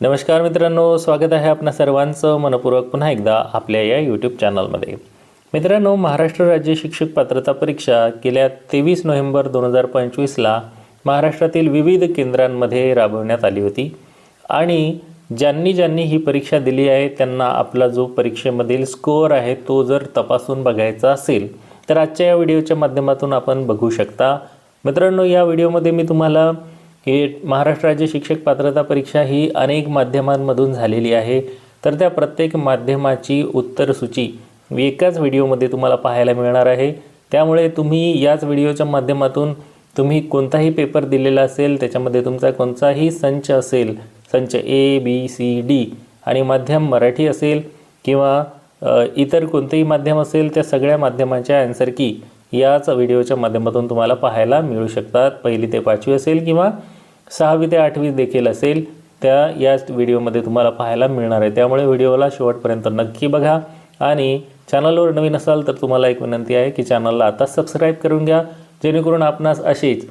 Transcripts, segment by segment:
नमस्कार मित्रांनो, स्वागत आहे आपणा सर्वांचं मनपूर्वक पुन्हा एकदा आपल्या या यूट्यूब चॅनलमध्ये। मित्रांनो, महाराष्ट्र राज्य शिक्षक पात्रता परीक्षा गेल्या 23 नोव्हेंबर 2025ला महाराष्ट्रातील विविध केंद्रांमध्ये राबवण्यात आली होती आणि ज्यांनी ही परीक्षा दिली आहे त्यांना आपला जो परीक्षेमधील स्कोअर आहे तो जर तपासून बघायचा असेल तर आजच्या या व्हिडिओच्या माध्यमातून आपण बघू शकता। मित्रांनो, या व्हिडिओमध्ये मी तुम्हाला महाराष्ट्र राज्य शिक्षक पात्रता परीक्षा ही अनेक माध्यमांमधून झालेली आहे, तर त्या प्रत्येक माध्यमाची उत्तर सूची एकाच व्हिडिओमध्ये तुम्हाला पाहायला मिळणार आहे। त्यामुळे तुम्ही याच व्हिडिओच्या माध्यमातून तुम्ही कोणताही पेपर दिलेला असेल, त्याच्यामध्ये तुमचा कोणताही संच असेल, संच A B C D आणि माध्यम मराठी असेल किंवा इतर कोणतेही माध्यम असेल, त्या सगळ्या माध्यमांच्या आन्सर की याच व्हिडिओच्या माध्यमातून तुम्हाला पाहायला मिळू शकतात। पहिली ते 5वी असेल किंवा 6वी ते 8वी देखील असेल, त्या याच व्हिडिओमध्ये तुम्हाला पाहायला मिळणार आहे। त्यामुळे व्हिडिओला शेवटपर्यंत नक्की बघा आणि चॅनलवर नवीन असाल तर तुम्हाला एक विनंती आहे की चॅनलला आता सबस्क्राईब करून घ्या, जेणेकरून आपणास अशीच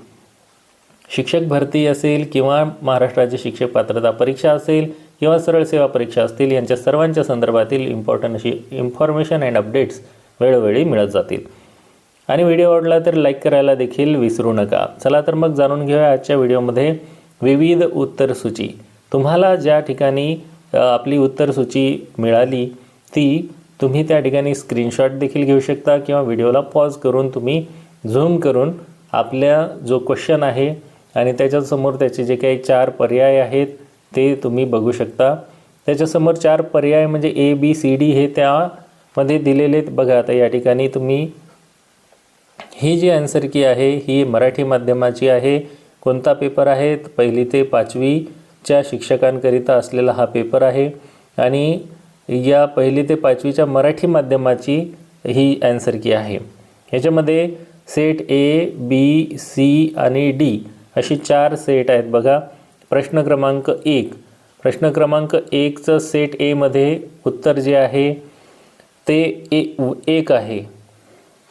शिक्षक भरती असेल किंवा महाराष्ट्र राज्य शिक्षक पात्रता परीक्षा असेल किंवा सरळ सेवा परीक्षा असतील, यांच्या सर्वांच्या संदर्भातील इम्पॉर्टंट अशी इन्फॉर्मेशन अँड अपडेट्स वेळोवेळी मिळत जातील। आणि व्हिडिओ आवडला तर लाईक करायला देखील विसरू नका। चला तर मग जाणून घेऊया आजच्या व्हिडिओमध्ये विविध उत्तर सूची। तुम्हाला ज्या ठिकाणी आपली उत्तर सूची मिळाली ती तुम्ही त्या ठिकाणी स्क्रीनशॉट देखील घेऊ शकता किंवा व्हिडिओला पॉज करून तुम्ही झूम करून आपल्या जो क्वेश्चन आहे आणि त्याच्यासमोर त्याचे जे काही 4 पर्याय आहेत ते तुम्ही बघू शकता। त्याच्यासमोर 4 पर्याय म्हणजे A B C D हे त्यामध्ये दिलेले बघा। आता या ठिकाणी तुम्ही ही जी आन्सर की आहे ही मराठी माध्यमाची आहे। कोणता पेपर आहे? पहिली ते 5वीच्या शिक्षकांकरिता असलेला हा पेपर आहे आणि या पहिली ते 5वीच्या मराठी माध्यमाची ही आन्सर की आहे। ह्याच्यामध्ये सेट A B C आणि D अशी 4 सेट आहेत बघा। प्रश्न क्रमांक 1चं सेट A मध्ये उत्तर जे आहे ते 1 आहे।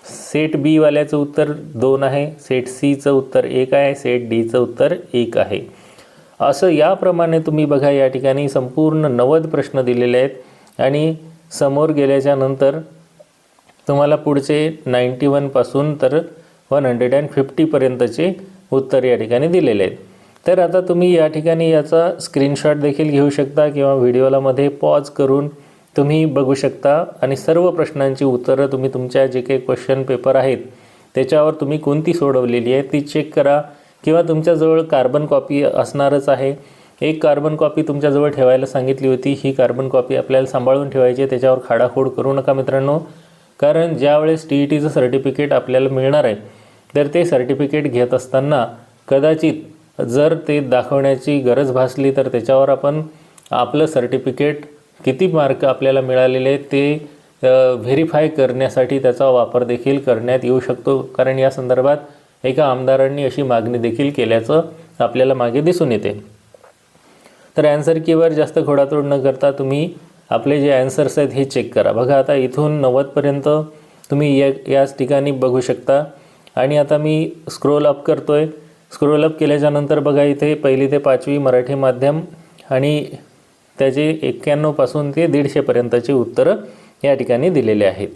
सेट B वाल्याचं उत्तर 2 आहे, सेट Cचं उत्तर 1 आहे, सेट Dचं उत्तर 1 आहे। असं याप्रमाणे तुम्ही बघा या ठिकाणी संपूर्ण 90 प्रश्न दिलेले आहेत आणि समोर गेल्याच्या नंतर तुम्हाला पुढचे 91 पासून तर 150 पर्यंतचे उत्तर या ठिकाणी दिलेले आहेत। तर आता तुम्ही या ठिकाणी याचा स्क्रीनशॉट देखील घेऊ शकता किंवा व्हिडिओला मध्ये पॉज करून तुम्ही बघू शकता आणि सर्व प्रश्नांची उत्तरं तुम्ही तुमच्या जे काही क्वेश्चन पेपर आहेत त्याच्यावर तुम्ही कोणती सोडवलेली आहे ती चेक करा किंवा तुमच्याजवळ कार्बन कॉपी असणारच आहे। एक कार्बन कॉपी तुमच्याजवळ ठेवायला सांगितली होती, ही कार्बन कॉपी आपल्याला सांभाळून ठेवायची आहे, त्याच्यावर खाडाखोड करू नका मित्रांनो। कारण ज्यावेळेस TETचं सर्टिफिकेट आपल्याला मिळणार आहे तर ते सर्टिफिकेट घेत असताना कदाचित जर ते दाखवण्याची गरज भासली तर त्याच्यावर आपण आपलं सर्टिफिकेट किती मार्क आपल्याला मिळालेले आहेत ते व्हेरीफाय करण्यासाठी त्याचा वापर देखील करण्यात येऊ शकतो। कारण या संदर्भात एका आमदारांनी अशी मागणी देखील केल्याचं आपल्याला मागे दिसून येते। तर आन्सर कीवर जास्त खोडातोड न करता तुम्ही आपले जे आन्सर्स आहेत हे चेक करा। बघा आता इथून 90 पर्यंत तुम्ही याच ठिकाणी बघू शकता आणि आता मी स्क्रोल अप करतोय। स्क्रोल अप केल्याच्या नंतर बघा इथे पहिली ते 5वी मराठी माध्यम आणि त्याचे 91 पासून ते 150 पर्यंतचे उत्तरं या ठिकाणी दिलेले आहेत।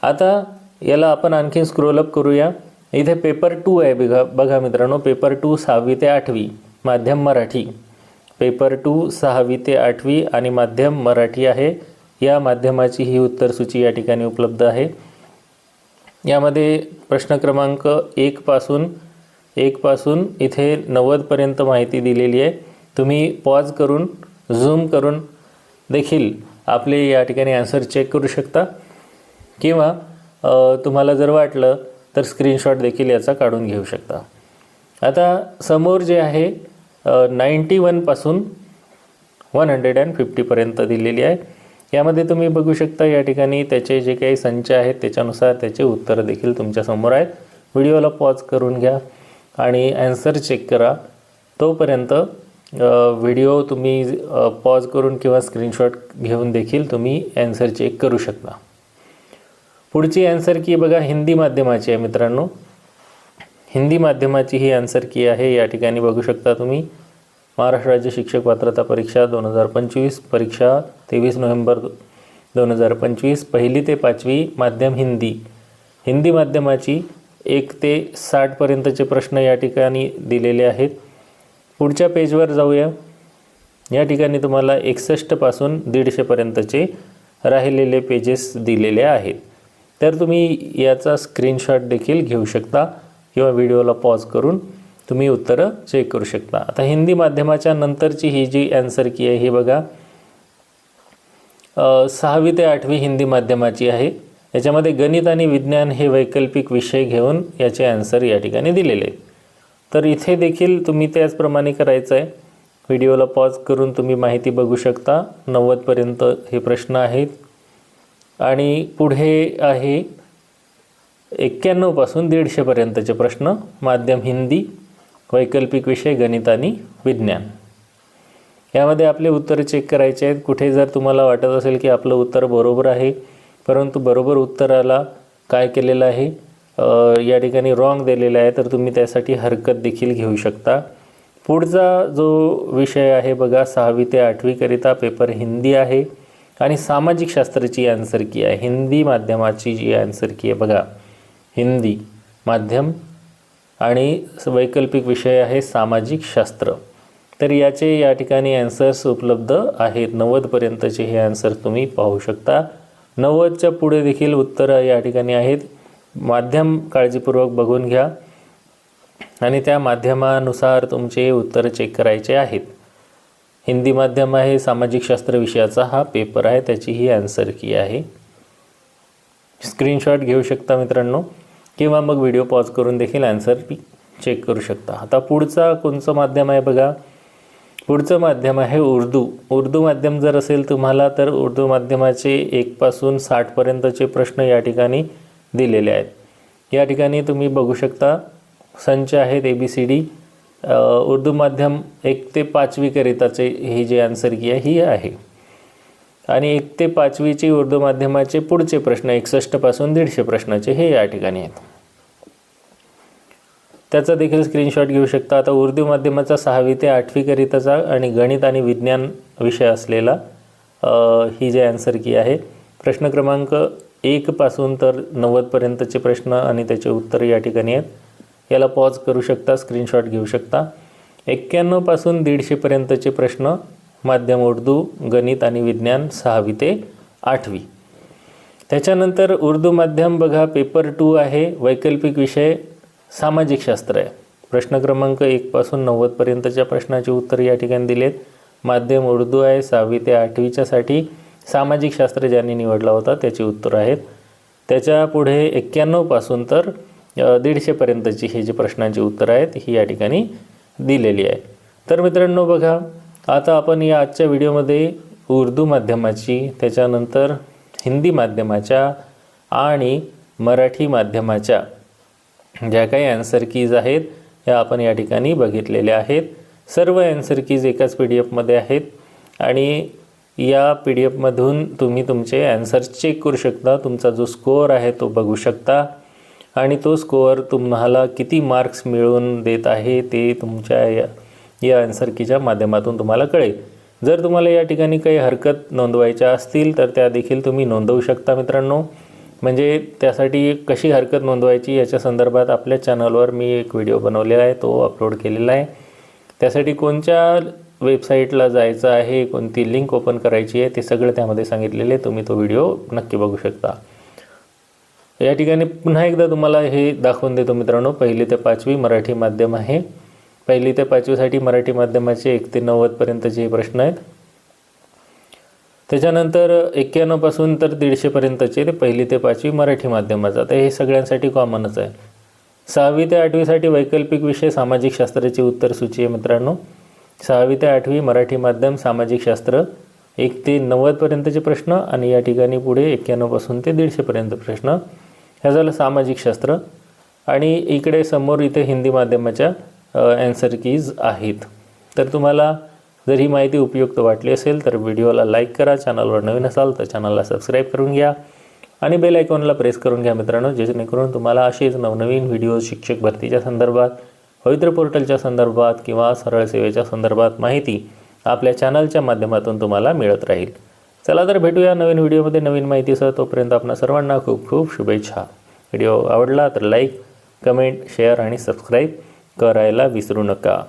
आता याला आपण आणखी स्क्रोल अप करूया। इथे पेपर 2 आहे बघा मित्रांनो, पेपर 2 6वी ते 8वी माध्यम मराठी, पेपर 2 6वी ते 8वी आणि माध्यम मराठी आहे। या माध्यमाची ही उत्तर सूची या ठिकाणी उपलब्ध आहे। यामध्ये प्रश्न क्रमांक 1 पासून इथे 90 पर्यंत माहिती दिलेली आहे। तुम्ही पॉज करून झूम करून देखील आपले या ठिकाणी आन्सर चेक करू शकता किंवा तुम्हाला जर वाटलं तर स्क्रीनशॉट देखील याचा काढून घेऊ शकता। आता समोर जे आहे 91 पासून 150 पर्यंत दिलेली आहे। यामध्ये तुम्ही बघू शकता या ठिकाणी त्याचे जे काही संच आहेत त्याच्यानुसार त्याचे उत्तर देखील तुमच्यासमोर आहेत। व्हिडिओला पॉज करून घ्या आणि आन्सर चेक करा। तोपर्यंत व्हिडिओ तुम्ही पॉज करून किंवा स्क्रीनशॉट घेऊन देखील तुम्ही आन्सर चेक करू शकता। पुढची आन्सर की बघा हिंदी माध्यमाची आहे मित्रांनो। हिंदी माध्यमाची ही आन्सर की आहे, या ठिकाणी बघू शकता तुम्ही महाराष्ट्र राज्य शिक्षक पात्रता परीक्षा 2025 परीक्षा 23 नोव्हेंबर 2025 पहिली ते 5वी माध्यम हिंदी माध्यमाची 1 ते 60 पर्यंतचे प्रश्न या ठिकाणी दिलेले आहेत. पुढच्या पेजवर जाऊया. या ठिकाणी तुम्हाला 61 पासून 150 पर्यंतचे राहिलेले पेजेस दिलेले आहेत. तर तुम्ही याचा स्क्रीनशॉट देखील घेऊ शकता किंवा व्हिडिओला पॉज करून तुम्ही उत्तरं चेक करू शकता. आता हिंदी माध्यमाच्या नंतरची ही जी आन्सर की आहे ही बघा 6वी ते 8वी हिंदी माध्यमाची आहे. याच्यामध्ये गणित आणि विज्ञान हे वैकल्पिक विषय घेऊन याचे आन्सर या ठिकाणी दिलेले आहेत. तर इथे देखील तुम्ही त्याचप्रमाणे करायचं आहे. व्हिडिओला पॉज करून तुम्ही माहिती बघू शकता. 90 पर्यंत हे प्रश्न आहेत आणि पुढे आहे 91 पासून 150 पर्यंतचे प्रश्न माध्यम हिंदी वैकल्पिक विषय गणित आणि विज्ञान. यामध्ये आपले उत्तर चेक करायचे आहेत. कुठे जर तुम्हाला वाटत असेल की आपलं उत्तर बरोबर आहे परंतु बरोबर उत्तराला काय केलेलं आहे या ठिकाणी रॉंग दिलेलं आहे तर तुम्ही त्यासाठी हरकत देखील घेऊ शकता. पुढचा जो विषय आहे बघा 6वी ते 8वी करिता पेपर हिंदी आहे आणि सामाजिक शास्त्राची आन्सर की आहे. हिंदी माध्यमाची जी आन्सर की आहे बघा हिंदी माध्यम आणि वैकल्पिक विषय आहे सामाजिक शास्त्र. तर याचे या ठिकाणी आन्सर्स उपलब्ध आहेत. 90 पर्यंतचे हे आन्सर तुम्ही पाहू शकता. 90च्या पुढे देखील उत्तरं या ठिकाणी आहेत. माध्यम काळजीपूर्वक बघून घ्या आणि त्या माध्यमानुसार तुमचे उत्तर चेक करायचे आहेत. हिंदी माध्यम आहे सामाजिक शास्त्र विषयाचा हा पेपर आहे त्याची ही आन्सर की आहे. स्क्रीनशॉट घेऊ शकता मित्रांनो किंवा मग व्हिडिओ पॉज करून देखील आन्सर चेक करू शकता. आता पुढचा कोणचं माध्यम आहे बघा. पुढचं माध्यम आहे उर्दू माध्यम जर असेल तुम्हाला तर उर्दू माध्यमाचे 1 पासून 60 पर्यंतचे प्रश्न या ठिकाणी दिलेले आहेत. या ठिकाणी तुम्ही बघू शकता संच आहेत ABCD. उर्दू माध्यम 1 ते 5वी करिताचे ही जी आन्सर की आहे ही आहे आणि 1 ते 5वीची उर्दू माध्यमाचे पुढचे प्रश्न 61 पासून 150 प्रश्नाचे हे या ठिकाणी आहेत. त्याचा देखील स्क्रीनशॉट घेऊ शकता. आता उर्दू माध्यमाचा 6वी ते 8वी करिताचा आणि गणित आणि विज्ञान विषय असलेला ही जी आन्सर की आहे प्रश्न क्रमांक 1 पासून तर 90 पर्यंतचे प्रश्न आणि त्याचे उत्तर या ठिकाणी आहेत. याला पॉज करू शकता, स्क्रीनशॉट घेऊ शकता. 91 पासून 150 पर्यंतचे प्रश्न माध्यम उर्दू गणित आणि विज्ञान 6वी ते 8वी. त्याच्यानंतर उर्दू माध्यम बघा पेपर 2 आहे वैकल्पिक विषय सामाजिक शास्त्र आहे. प्रश्न क्रमांक 1 पासून 90 पर्यंतच्या प्रश्नाचे उत्तर या ठिकाणी दिलेत. माध्यम उर्दू आहे 6वी ते 8वीच्यासाठी सामाजिक शास्त्र ज्यांनी निवडला होता त्याची उत्तर आहेत. त्याच्या पुढे 91 पासून तर 150 पर्यंतची ही जी प्रश्नांची उत्तरं आहेत ही या ठिकाणी दिलेली आहे. तर मित्रांनो बघा आता आपण या आजच्या व्हिडिओमध्ये उर्दू माध्यमाची त्याच्यानंतर हिंदी माध्यमाच्या आणि मराठी माध्यमाच्या ज्या काही आन्सर कीज आहेत ह्या आपण या ठिकाणी बघितलेल्या आहेत. सर्व आन्सर कीज एकाच PDF आहेत आणि या PDF तुम्ही तुमचे आन्सर्स चेक करू शकता. तुमचा जो स्कोअर आहे तो बघू शकता आणि तो स्कोअर तुम्हाला किती मार्क्स मिळवून देत आहे ते तुमच्या या आन्सर कीच्या माध्यमातून तुम्हाला कळेल. जर तुम्हाला या ठिकाणी काही हरकत नोंदवायच्या असतील तर त्या देखील तुम्ही नोंदवू शकता मित्रांनो. म्हणजे त्यासाठी कशी हरकत नोंदवायची याच्या संदर्भात आपल्या चॅनलवर मी एक व्हिडिओ बनवलेला आहे तो अपलोड केलेला आहे. त्यासाठी कोणत्या वेबसाईटला जायचं आहे कोणती लिंक ओपन करायची आहे ते सगळं त्यामध्ये सांगितलेले. तुम्ही तो व्हिडिओ नक्की बघू शकता. या ठिकाणी पुन्हा एकदा तुम्हाला हे दाखवून देतो मित्रांनो. 1ली ते 5वी मराठी माध्यम आहे. 1ली ते 5वीसाठी मराठी माध्यमाचे 1 ते 90 पर्यंतचे हे प्रश्न आहेत. त्याच्यानंतर 91 पासून तर 150 पर्यंतचे ते 1ली ते 5वी मराठी माध्यमाचा. तर हे सगळ्यांसाठी कॉमनच आहे. 6वी ते 8वीसाठी वैकल्पिक विषय सामाजिक शास्त्राची उत्तर सूची आहे मित्रांनो. 6वी ते 8वी मराठी माध्यम सामाजिक शास्त्र 1 ते 90 पर्यंतचे प्रश्न आणि या ठिकाणी पुढे 91 पासून ते 150 पर्यंत प्रश्न. हे झालं सामाजिक शास्त्र आणि इकडे समोर इथे हिंदी माध्यमाच्या आन्सर कीज आहेत. तर तुम्हाला जर ही माहिती उपयुक्त वाटली असेल तर व्हिडिओला लाईक करा. चॅनलवर नवीन असाल तर चॅनलला सबस्क्राईब करून घ्या आणि बेल आयकॉनला प्रेस करून घ्या मित्रांनो, जेणेकरून तुम्हाला असेच नवनवीन व्हिडिओज शिक्षक भरतीच्या संदर्भात पवित्र पोर्टलच्या संदर्भात किंवा सरळ सेवेच्या संदर्भात माहिती आपल्या चॅनलच्या माध्यमातून तुम्हाला मिळत राहील. चला तर भेटूया नवीन व्हिडिओमध्ये नवीन माहितीसह. तोपर्यंत आपणा सर्वांना खूप खूप शुभेच्छा. व्हिडिओ आवडला तर लाईक, कमेंट, शेअर आणि सबस्क्राईब करायला विसरू नका.